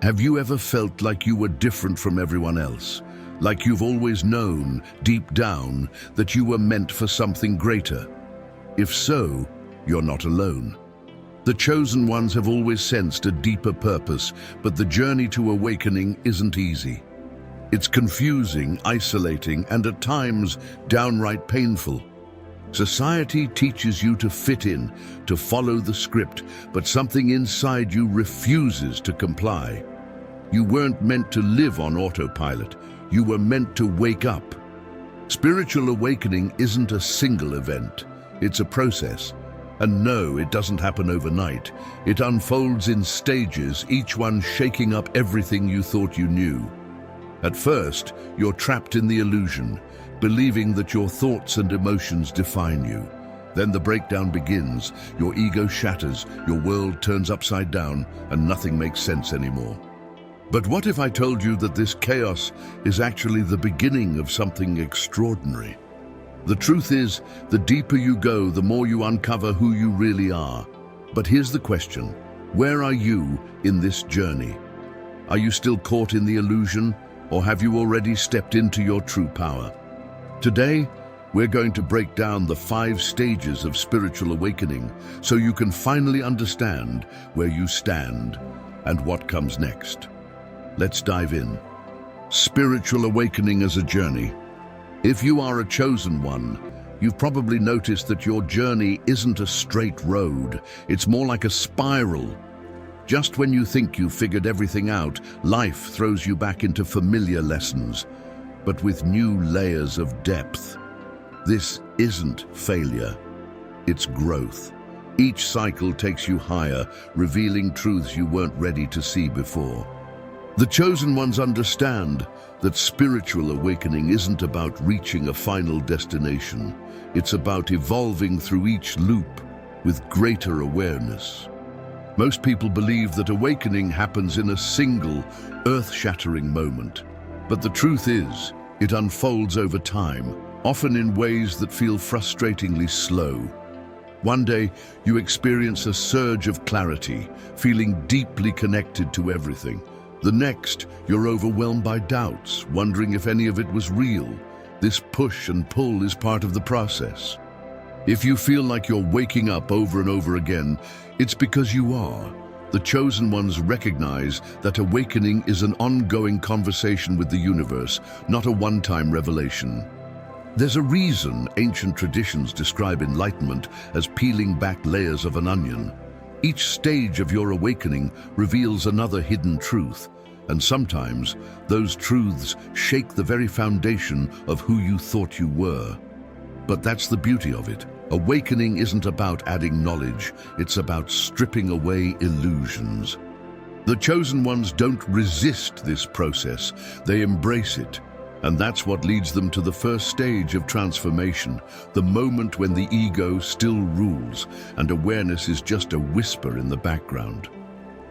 Have you ever felt like you were different from everyone else? Like you've always known, deep down, that you were meant for something greater? If so, you're not alone. The chosen ones have always sensed a deeper purpose, but the journey to awakening isn't easy. It's confusing, isolating, and at times downright painful. Society teaches you to fit in, to follow the script, but something inside you refuses to comply. You weren't meant to live on autopilot. You were meant to wake up. Spiritual awakening isn't a single event. It's a process. And no, it doesn't happen overnight. It unfolds in stages, each one shaking up everything you thought you knew. At first, you're trapped in the illusion, believing that your thoughts and emotions define you. Then the breakdown begins, your ego shatters, your world turns upside down, and nothing makes sense anymore. But what if I told you that this chaos is actually the beginning of something extraordinary? The truth is, the deeper you go, the more you uncover who you really are. But here's the question: where are you in this journey? Are you still caught in the illusion, or have you already stepped into your true power? Today, we're going to break down the 5 stages of spiritual awakening so you can finally understand where you stand and what comes next. Let's dive in. Spiritual awakening as a journey. If you are a chosen one, you've probably noticed that your journey isn't a straight road. It's more like a spiral. Just when you think you've figured everything out, life throws you back into familiar lessons, but with new layers of depth. This isn't failure, it's growth. Each cycle takes you higher, revealing truths you weren't ready to see before. The chosen ones understand that spiritual awakening isn't about reaching a final destination. It's about evolving through each loop with greater awareness. Most people believe that awakening happens in a single, earth-shattering moment. But the truth is, it unfolds over time, often in ways that feel frustratingly slow. One day, you experience a surge of clarity, feeling deeply connected to everything. The next, you're overwhelmed by doubts, wondering if any of it was real. This push and pull is part of the process. If you feel like you're waking up over and over again, it's because you are. The chosen ones recognize that awakening is an ongoing conversation with the universe, not a one-time revelation. There's a reason ancient traditions describe enlightenment as peeling back layers of an onion. Each stage of your awakening reveals another hidden truth, and sometimes those truths shake the very foundation of who you thought you were. But that's the beauty of it. Awakening isn't about adding knowledge, it's about stripping away illusions. The chosen ones don't resist this process, they embrace it. And that's what leads them to the first stage of transformation, the moment when the ego still rules and awareness is just a whisper in the background.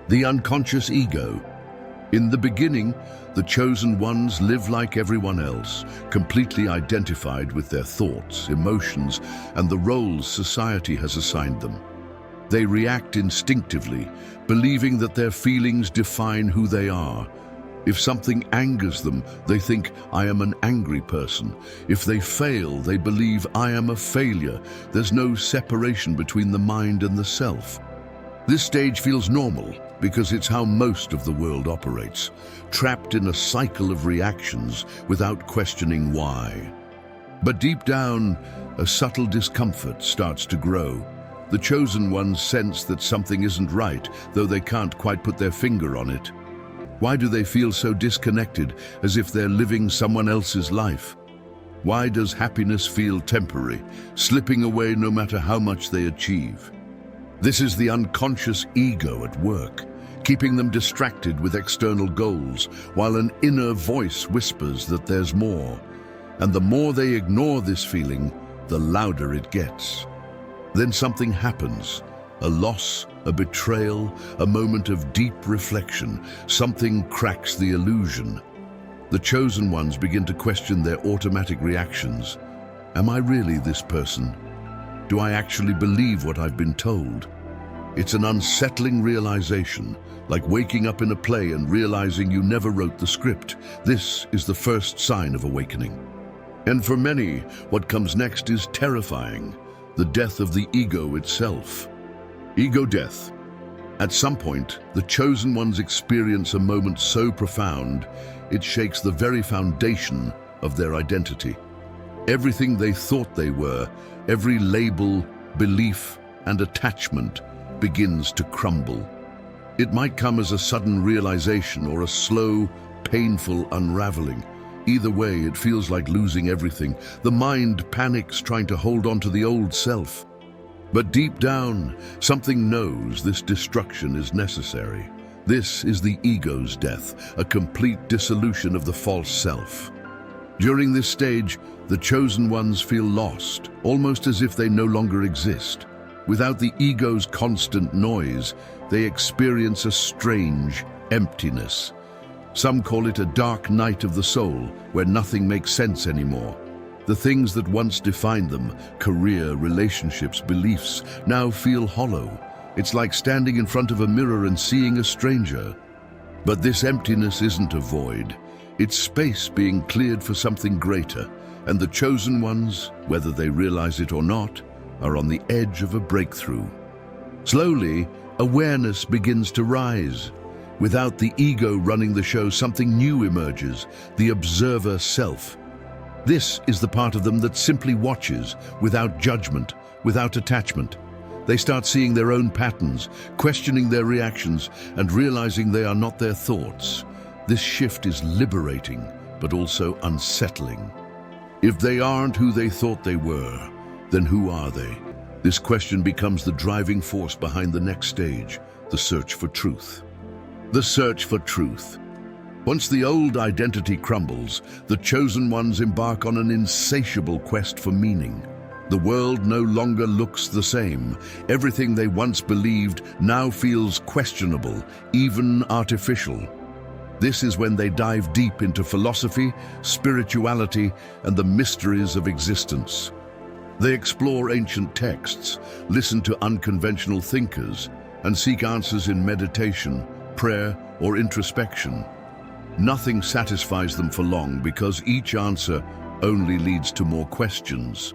The unconscious ego. In the beginning, the chosen ones live like everyone else, completely identified with their thoughts, emotions, and the roles society has assigned them. They react instinctively, believing that their feelings define who they are. If something angers them, they think, I am an angry person. If they fail, they believe, I am a failure. There's no separation between the mind and the self. This stage feels normal because it's how most of the world operates, trapped in a cycle of reactions without questioning why. But deep down, a subtle discomfort starts to grow. The chosen ones sense that something isn't right, though they can't quite put their finger on it. Why do they feel so disconnected, as if they're living someone else's life? Why does happiness feel temporary, slipping away no matter how much they achieve? This is the unconscious ego at work, keeping them distracted with external goals, while an inner voice whispers that there's more. And the more they ignore this feeling, the louder it gets. Then something happens. A loss, a betrayal, a moment of deep reflection. Something cracks the illusion. The chosen ones begin to question their automatic reactions. Am I really this person? Do I actually believe what I've been told? It's an unsettling realization, like waking up in a play and realizing you never wrote the script. This is the first sign of awakening. And for many, what comes next is terrifying: the death of the ego itself. Ego death. At some point, the chosen ones experience a moment so profound, it shakes the very foundation of their identity. Everything they thought they were, every label, belief, and attachment begins to crumble. It might come as a sudden realization or a slow, painful unraveling. Either way, it feels like losing everything. The mind panics, trying to hold on to the old self. But deep down, something knows this destruction is necessary. This is the ego's death, a complete dissolution of the false self. During this stage, the chosen ones feel lost, almost as if they no longer exist. Without the ego's constant noise, they experience a strange emptiness. Some call it a dark night of the soul, where nothing makes sense anymore. The things that once defined them, career, relationships, beliefs, now feel hollow. It's like standing in front of a mirror and seeing a stranger. But this emptiness isn't a void. It's space being cleared for something greater, and the chosen ones, whether they realize it or not, are on the edge of a breakthrough. Slowly, awareness begins to rise. Without the ego running the show, something new emerges: the observer self. This is the part of them that simply watches, without judgment, without attachment. They start seeing their own patterns, questioning their reactions, and realizing they are not their thoughts. This shift is liberating, but also unsettling. If they aren't who they thought they were, then who are they? This question becomes the driving force behind the next stage, the search for truth. The search for truth. Once the old identity crumbles, the chosen ones embark on an insatiable quest for meaning. The world no longer looks the same. Everything they once believed now feels questionable, even artificial. This is when they dive deep into philosophy, spirituality, and the mysteries of existence. They explore ancient texts, listen to unconventional thinkers, and seek answers in meditation, prayer, or introspection. Nothing satisfies them for long, because each answer only leads to more questions.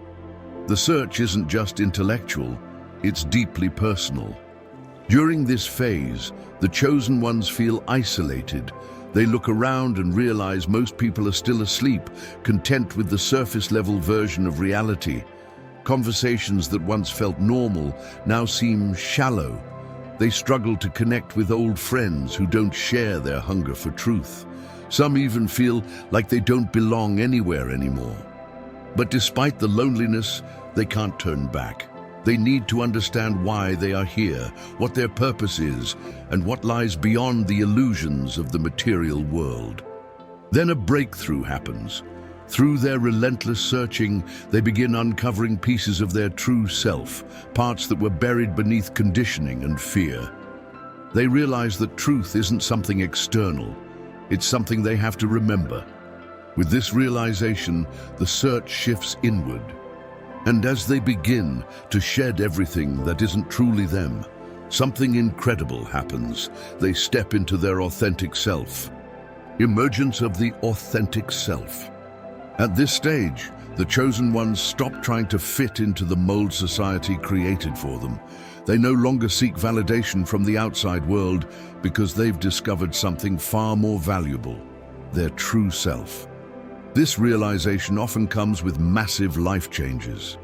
The search isn't just intellectual, it's deeply personal. During this phase, the chosen ones feel isolated. They look around and realize most people are still asleep, content with the surface-level version of reality. Conversations that once felt normal now seem shallow. They struggle to connect with old friends who don't share their hunger for truth. Some even feel like they don't belong anywhere anymore. But despite the loneliness, they can't turn back. They need to understand why they are here, what their purpose is, and what lies beyond the illusions of the material world. Then a breakthrough happens. Through their relentless searching, they begin uncovering pieces of their true self, parts that were buried beneath conditioning and fear. They realize that truth isn't something external. It's something they have to remember. With this realization, the search shifts inward. And as they begin to shed everything that isn't truly them, something incredible happens. They step into their authentic self. Emergence of the authentic self. At this stage, the chosen ones stop trying to fit into the mold society created for them. They no longer seek validation from the outside world, because they've discovered something far more valuable: their true self. This realization often comes with massive life changes.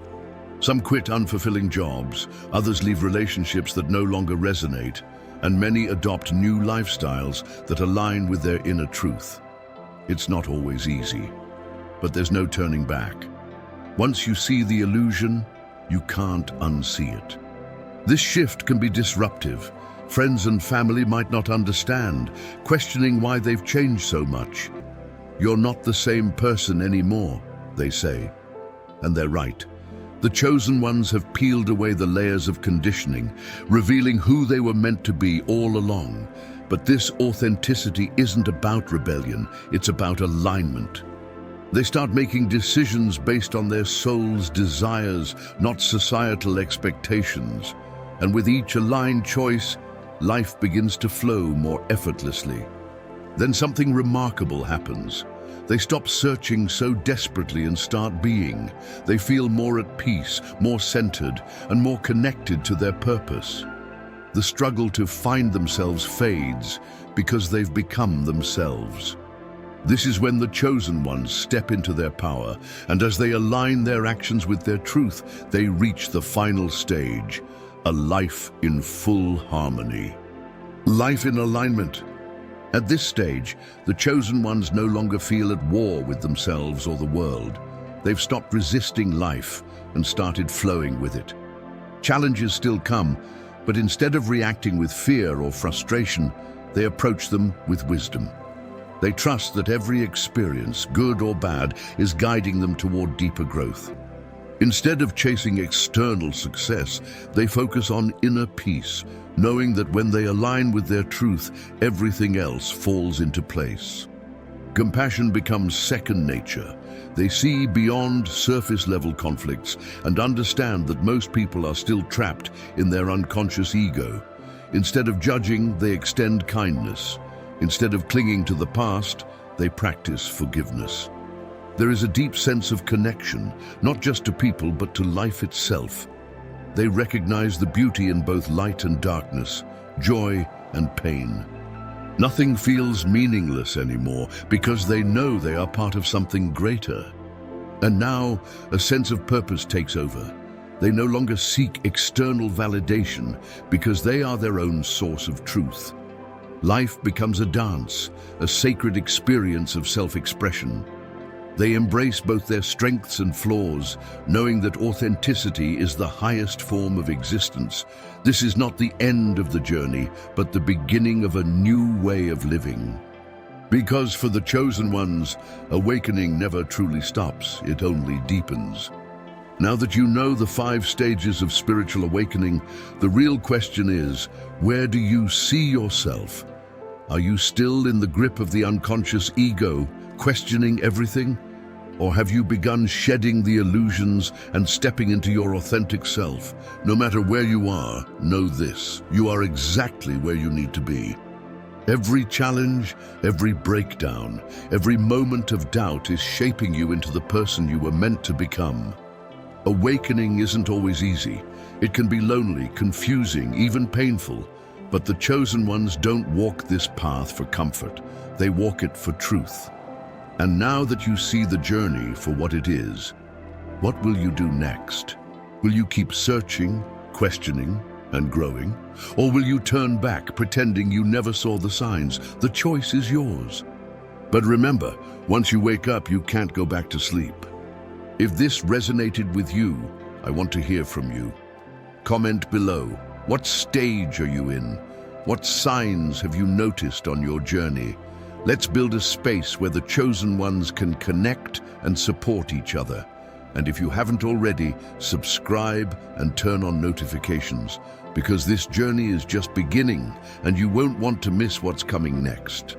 Some quit unfulfilling jobs, others leave relationships that no longer resonate, and many adopt new lifestyles that align with their inner truth. It's not always easy, but there's no turning back. Once you see the illusion, you can't unsee it. This shift can be disruptive. Friends and family might not understand, questioning why they've changed so much. "You're not the same person anymore," they say. And they're right. The chosen ones have peeled away the layers of conditioning, revealing who they were meant to be all along. But this authenticity isn't about rebellion, it's about alignment. They start making decisions based on their soul's desires, not societal expectations. and with each aligned choice, life begins to flow more effortlessly. Then something remarkable happens. They stop searching so desperately and start being. They feel more at peace, more centered, and more connected to their purpose. The struggle to find themselves fades because they've become themselves. This is when the chosen ones step into their power, and as they align their actions with their truth, they reach the final stage, a life in full harmony. Life in alignment. At this stage, the chosen ones no longer feel at war with themselves or the world. They've stopped resisting life and started flowing with it. Challenges still come, but instead of reacting with fear or frustration, they approach them with wisdom. They trust that every experience, good or bad, is guiding them toward deeper growth. Instead of chasing external success, they focus on inner peace, knowing that when they align with their truth, everything else falls into place. Compassion becomes second nature. They see beyond surface-level conflicts and understand that most people are still trapped in their unconscious ego. Instead of judging, they extend kindness. Instead of clinging to the past, they practice forgiveness. There is a deep sense of connection, not just to people but to life itself. They recognize the beauty in both light and darkness, joy and pain. Nothing feels meaningless anymore because they know they are part of something greater. And now, a sense of purpose takes over. They no longer seek external validation because they are their own source of truth. Life becomes a dance, a sacred experience of self-expression. They embrace both their strengths and flaws, knowing that authenticity is the highest form of existence. This is not the end of the journey, but the beginning of a new way of living. Because for the chosen ones, awakening never truly stops, it only deepens. Now that you know the 5 stages of spiritual awakening, the real question is, where do you see yourself? Are you still in the grip of the unconscious ego, questioning everything? Or have you begun shedding the illusions and stepping into your authentic self? No matter where you are, know this: you are exactly where you need to be. Every challenge, every breakdown, every moment of doubt is shaping you into the person you were meant to become. Awakening isn't always easy. It can be lonely, confusing, even painful. But the chosen ones don't walk this path for comfort. They walk it for truth. And now that you see the journey for what it is, what will you do next? Will you keep searching, questioning, and growing? Or will you turn back, pretending you never saw the signs? The choice is yours. But remember, once you wake up, you can't go back to sleep. If this resonated with you, I want to hear from you. Comment below. What stage are you in? What signs have you noticed on your journey? Let's build a space where the chosen ones can connect and support each other. And if you haven't already, subscribe and turn on notifications, because this journey is just beginning and you won't want to miss what's coming next.